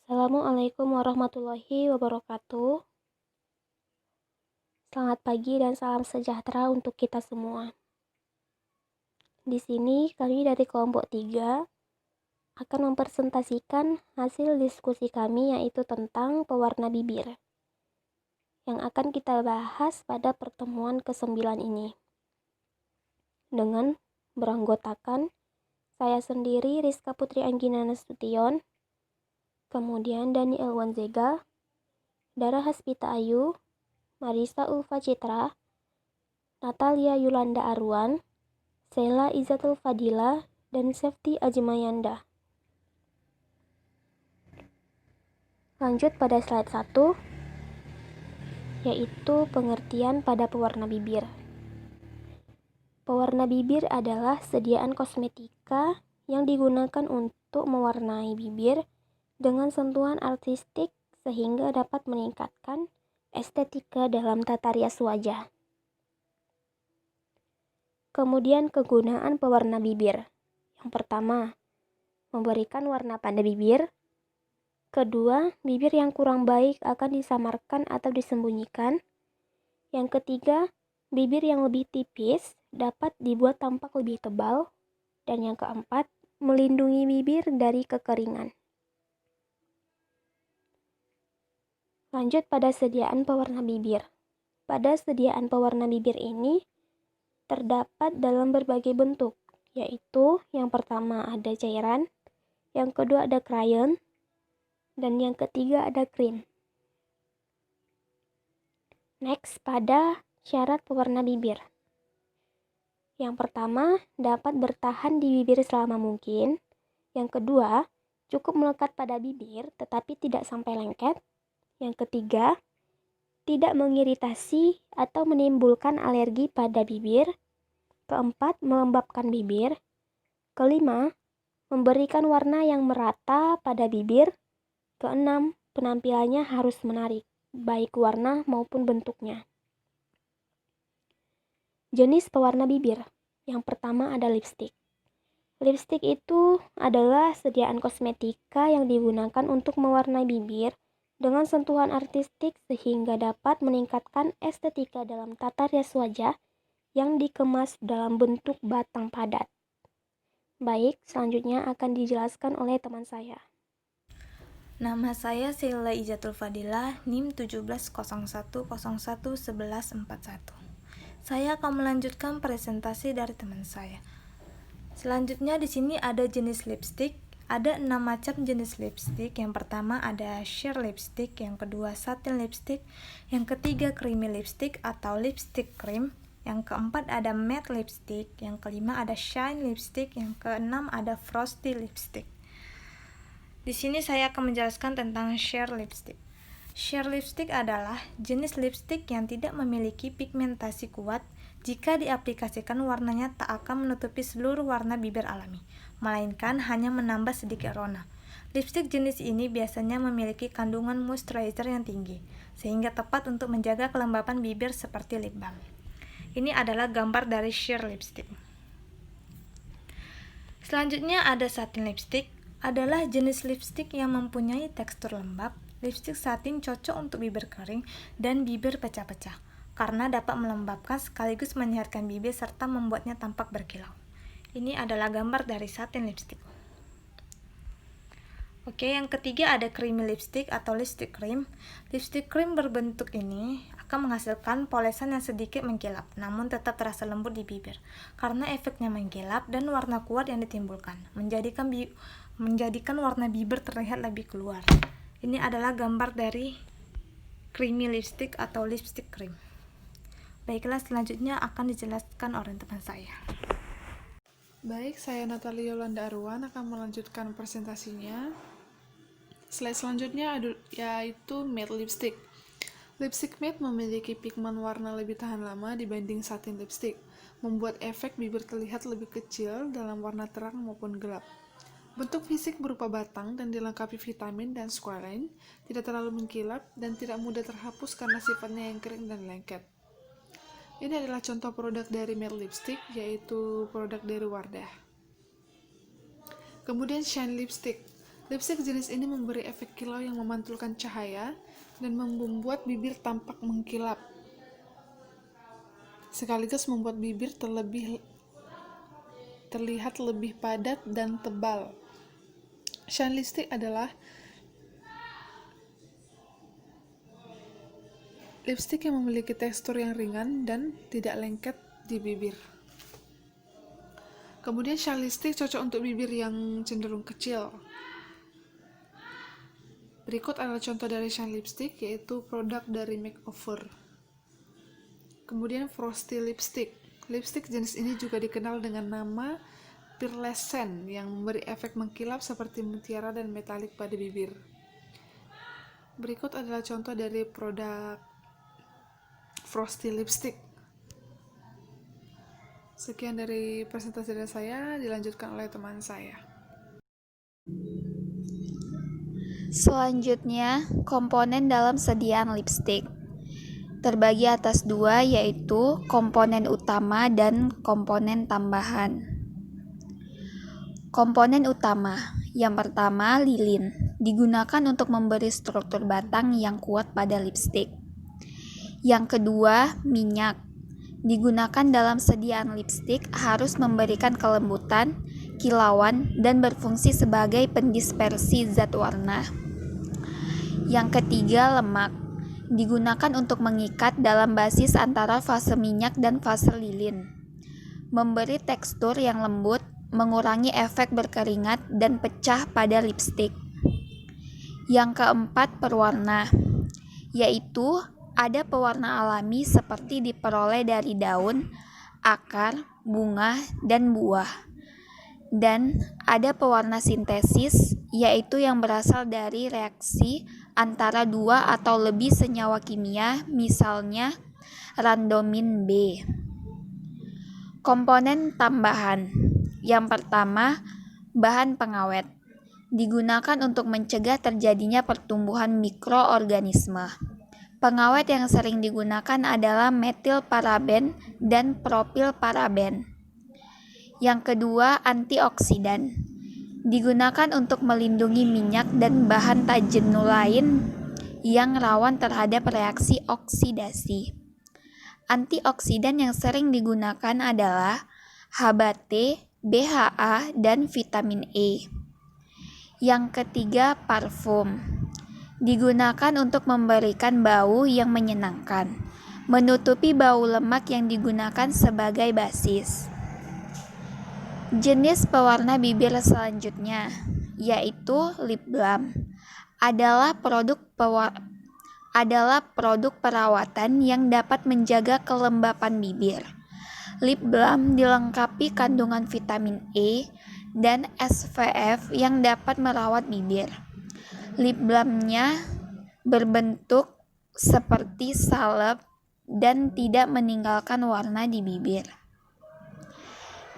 Assalamualaikum warahmatullahi wabarakatuh. Selamat pagi dan salam sejahtera untuk kita semua. Di sini kami dari kelompok 3 akan mempresentasikan hasil diskusi kami yaitu tentang pewarna bibir yang akan kita bahas pada pertemuan ke-9 ini. Dengan beranggotakan saya sendiri Rizka Putri Anggina Nasution, kemudian Daniel Wanzega, Dara Haspita Ayu, Marisa Ulfa Citra, Natalia Yulanda Arwan, Sheila Izzatul Fadila, dan Sefti Ajimayanda. Lanjut pada slide 1, yaitu pengertian pada pewarna bibir. Pewarna bibir adalah sediaan kosmetika yang digunakan untuk mewarnai bibir dengan sentuhan artistik sehingga dapat meningkatkan estetika dalam tata rias wajah. Kemudian kegunaan pewarna bibir. Yang pertama, memberikan warna pada bibir. Kedua, bibir yang kurang baik akan disamarkan atau disembunyikan. Yang ketiga, bibir yang lebih tipis dapat dibuat tampak lebih tebal. Dan yang keempat, melindungi bibir dari kekeringan. Lanjut pada sediaan pewarna bibir. Pada sediaan pewarna bibir ini terdapat dalam berbagai bentuk, yaitu yang pertama ada cairan, yang kedua ada crayon, dan yang ketiga ada krim. Next, pada syarat pewarna bibir. Yang pertama, dapat bertahan di bibir selama mungkin. Yang kedua, cukup melekat pada bibir tetapi tidak sampai lengket. Yang ketiga, tidak mengiritasi atau menimbulkan alergi pada bibir. Keempat, melembabkan bibir. Kelima, memberikan warna yang merata pada bibir. Keenam, penampilannya harus menarik, baik warna maupun bentuknya. Jenis pewarna bibir. Yang pertama ada lipstik. Lipstik itu adalah sediaan kosmetika yang digunakan untuk mewarnai bibir dengan sentuhan artistik sehingga dapat meningkatkan estetika dalam tata rias wajah yang dikemas dalam bentuk batang padat. Baik, selanjutnya akan dijelaskan oleh teman saya. Nama saya Sheila Izzatul Fadila, NIM 1701011141. Saya akan melanjutkan presentasi dari teman saya. Selanjutnya di sini ada jenis lipstick. Ada 6 macam jenis lipstick. Yang pertama ada sheer lipstick, yang kedua satin lipstick, yang ketiga creamy lipstick atau lipstick cream, yang keempat ada matte lipstick, yang kelima ada shine lipstick, yang keenam ada frosty lipstick. Di sini saya akan menjelaskan tentang sheer lipstick. Sheer lipstick adalah jenis lipstick yang tidak memiliki pigmentasi kuat. Jika diaplikasikan, warnanya tak akan menutupi seluruh warna bibir alami, melainkan hanya menambah sedikit rona. Lipstick jenis ini biasanya memiliki kandungan moisturizer yang tinggi, sehingga tepat untuk menjaga kelembapan bibir seperti lip balm. Ini adalah gambar dari sheer lipstick. Selanjutnya ada satin lipstick. Adalah jenis lipstick yang mempunyai tekstur lembab. Lipstick satin cocok untuk bibir kering dan bibir pecah-pecah karena dapat melembabkan sekaligus menyehatkan bibir serta membuatnya tampak berkilau. Ini adalah gambar dari satin lipstick. Oke, yang ketiga ada creamy lipstick atau lipstick cream. Lipstick cream berbentuk ini akan menghasilkan polesan yang sedikit mengkilap, namun tetap terasa lembut di bibir karena efeknya mengkilap dan warna kuat yang ditimbulkan, menjadikan warna bibir terlihat lebih keluar. Ini adalah gambar dari creamy lipstick atau lipstick cream. Baiklah, selanjutnya akan dijelaskan oleh teman saya. Baik, saya Natalia Yolanda Arwan akan melanjutkan presentasinya. Slide selanjutnya yaitu matte lipstick. Lipstick matte memiliki pigmen warna lebih tahan lama dibanding satin lipstick, membuat efek bibir terlihat lebih kecil dalam warna terang maupun gelap. Bentuk fisik berupa batang dan dilengkapi vitamin dan squalene, tidak terlalu mengkilap dan tidak mudah terhapus karena sifatnya yang kering dan lengket. Ini adalah contoh produk dari matte lipstick, yaitu produk dari Wardah. Kemudian shine lipstick. Lipstick jenis ini memberi efek kilau yang memantulkan cahaya dan membuat bibir tampak mengkilap, sekaligus membuat bibir terlihat lebih padat dan tebal. Shine lipstick adalah lipstick yang memiliki tekstur yang ringan dan tidak lengket di bibir. Kemudian shine lipstick cocok untuk bibir yang cenderung kecil. Berikut adalah contoh dari shine lipstick, yaitu produk dari Makeover. Kemudian frosty lipstick. Lipstick jenis ini juga dikenal dengan nama pearlescent yang memberi efek mengkilap seperti mutiara dan metalik pada bibir. Berikut adalah contoh dari produk frosty lipstick. Sekian dari presentasi dari saya, dilanjutkan oleh teman saya. Selanjutnya, komponen dalam sediaan lipstick terbagi atas dua, yaitu komponen utama dan komponen tambahan. Komponen utama yang pertama, lilin, digunakan untuk memberi struktur batang yang kuat pada lipstick. Yang kedua, minyak, digunakan dalam sediaan lipstick, harus memberikan kelembutan, kilauan, dan berfungsi sebagai pendispersi zat warna. Yang ketiga, lemak, digunakan untuk mengikat dalam basis antara fase minyak dan fase lilin, memberi tekstur yang lembut, mengurangi efek berkeringat dan pecah pada lipstick. Yang keempat, perwarna, yaitu ada pewarna alami seperti diperoleh dari daun, akar, bunga, dan buah. Dan ada pewarna sintesis, yaitu yang berasal dari reaksi antara dua atau lebih senyawa kimia, misalnya randomin B. Komponen tambahan. Yang pertama, bahan pengawet, digunakan untuk mencegah terjadinya pertumbuhan mikroorganisme. Pengawet yang sering digunakan adalah metil paraben dan propil paraben. Yang kedua, antioksidan, digunakan untuk melindungi minyak dan bahan tajenu lain yang rawan terhadap reaksi oksidasi. Antioksidan yang sering digunakan adalah HBT, BHA, dan vitamin E. Yang ketiga, parfum, digunakan untuk memberikan bau yang menyenangkan, menutupi bau lemak yang digunakan sebagai basis. Jenis pewarna bibir selanjutnya, yaitu lip balm, adalah produk perawatan yang dapat menjaga kelembapan bibir. Lip balm dilengkapi kandungan vitamin E dan SPF yang dapat merawat bibir. Lip balmnya berbentuk seperti salep dan tidak meninggalkan warna di bibir.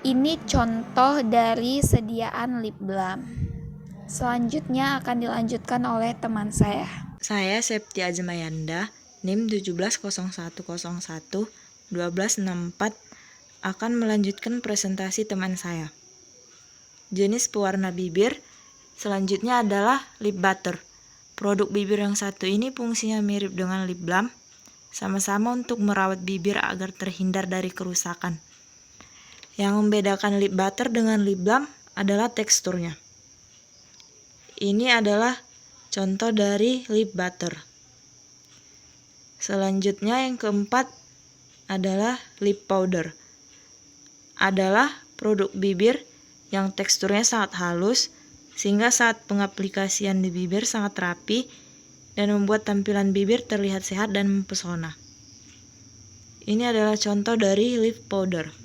Ini contoh dari sediaan lip balm. Selanjutnya akan dilanjutkan oleh teman saya. Saya Septia Azmayanda, NIM 1701011264, akan melanjutkan presentasi teman saya. Jenis pewarna bibir selanjutnya adalah lip butter. Produk bibir yang satu ini fungsinya mirip dengan lip balm, sama-sama untuk merawat bibir agar terhindar dari kerusakan. Yang membedakan lip butter dengan lip balm adalah teksturnya. Ini adalah contoh dari lip butter. Selanjutnya yang keempat adalah lip powder. Adalah produk bibir yang teksturnya sangat halus, sehingga saat pengaplikasian di bibir sangat rapi dan membuat tampilan bibir terlihat sehat dan mempesona. Ini adalah contoh dari lip powder.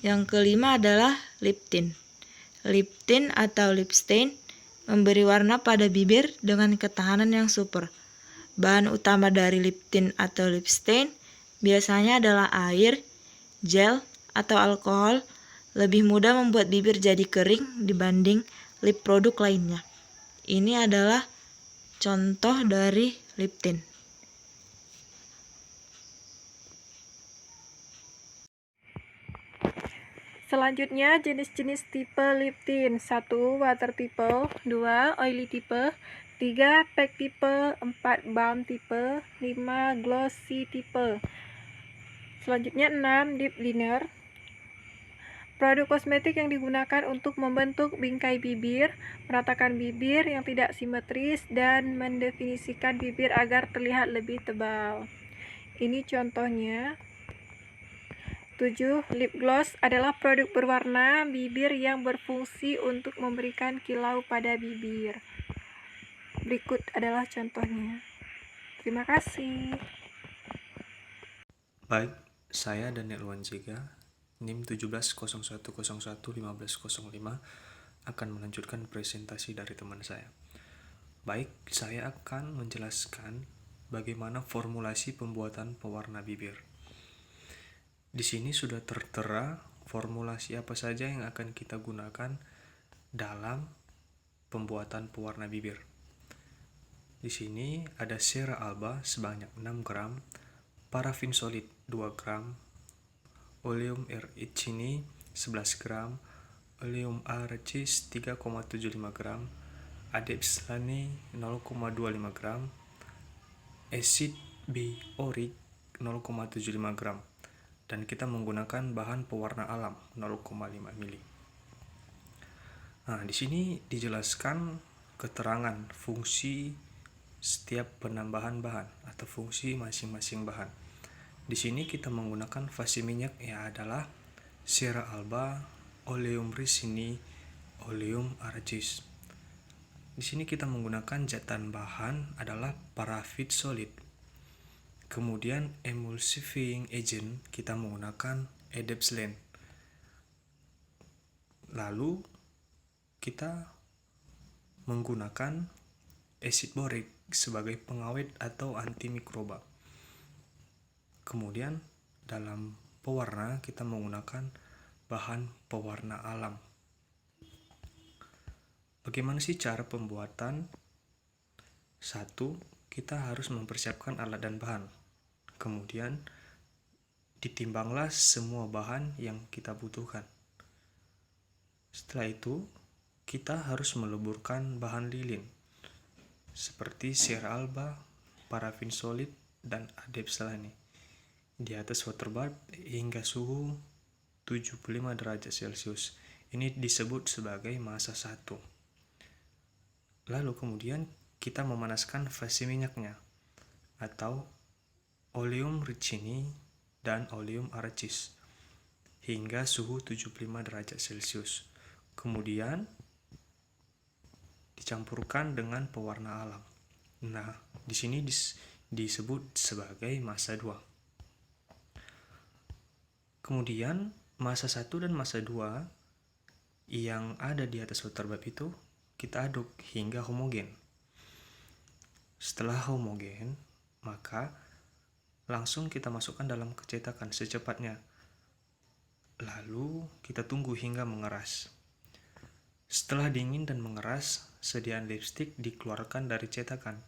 Yang kelima adalah lip tint. Lip tint atau lip stain memberi warna pada bibir dengan ketahanan yang super. Bahan utama dari lip tint atau lip stain biasanya adalah air, gel, atau alkohol. Lebih mudah membuat bibir jadi kering dibanding lip produk lainnya. Ini adalah contoh dari lip tint. Selanjutnya, jenis-jenis tipe lip tint. 1. Water tipe. 2. Oily tipe. 3. Pack tipe. 4. Balm tipe. 5. Glossy tipe. Selanjutnya 6. Lip liner. Produk kosmetik yang digunakan untuk membentuk bingkai bibir, meratakan bibir yang tidak simetris, dan mendefinisikan bibir agar terlihat lebih tebal. Ini contohnya. 7. Lip gloss adalah produk berwarna bibir yang berfungsi untuk memberikan kilau pada bibir. Berikut adalah contohnya. Terima kasih. Baik, saya Daniel Wanjiga, NIM 1701011505 akan melanjutkan presentasi dari teman saya. Baik, saya akan menjelaskan bagaimana formulasi pembuatan pewarna bibir. Di sini sudah tertera formulasi apa saja yang akan kita gunakan dalam pembuatan pewarna bibir. Di sini ada cera alba sebanyak 6 gram, parafin solid 2 gram, oleum ericini 11 gram, oleum arcis 3,75 gram, adepslane 0,25 gram, acid bioric 0,75 gram, dan kita menggunakan bahan pewarna alam 0,5 mili. Nah, di sini dijelaskan keterangan fungsi setiap penambahan bahan atau fungsi masing-masing bahan. Di sini kita menggunakan fase minyak yang adalah cera alba, oleum ricini, oleum arcis. Di sini kita menggunakan zatan bahan adalah parafin solid. Kemudian emulsifying agent kita menggunakan adepslane. Lalu kita menggunakan acid boric sebagai pengawet atau antimikroba. Kemudian dalam pewarna kita menggunakan bahan pewarna alam. Bagaimana sih cara pembuatan? 1. Kita harus mempersiapkan alat dan bahan. Kemudian ditimbanglah semua bahan yang kita butuhkan. Setelah itu kita harus meleburkan bahan lilin seperti cera alba, parafin solid, dan adepslane di atas waterbath hingga suhu 75 derajat Celcius. Ini disebut sebagai massa 1. Lalu kemudian kita memanaskan fase minyaknya atau oleum ricini dan oleum arcis hingga suhu 75 derajat Celcius. Kemudian dicampurkan dengan pewarna alam. Nah, di sini disebut sebagai massa 2. Kemudian massa 1 dan massa 2 yang ada di atas waterbath itu kita aduk hingga homogen. Setelah homogen, maka langsung kita masukkan dalam kecetakan secepatnya. Lalu kita tunggu hingga mengeras. Setelah dingin dan mengeras, sediaan lipstik dikeluarkan dari cetakan,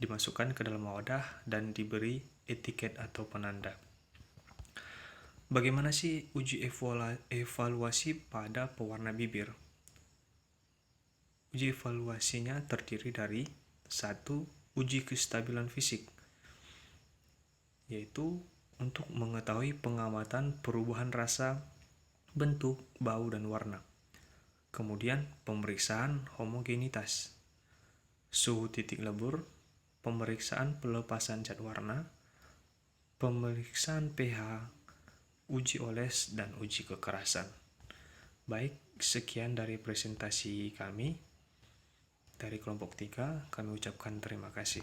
dimasukkan ke dalam wadah dan diberi etiket atau penanda. Bagaimana sih uji evaluasi pada pewarna bibir? Uji evaluasinya terdiri dari 1. Uji kestabilan fisik, yaitu untuk mengetahui pengamatan perubahan rasa, bentuk, bau, dan warna. Kemudian pemeriksaan homogenitas, suhu titik lebur, pemeriksaan pelepasan zat warna, pemeriksaan pH, uji oles, dan uji kekerasan. Baik, sekian dari presentasi kami dari kelompok 3. Kami ucapkan terima kasih.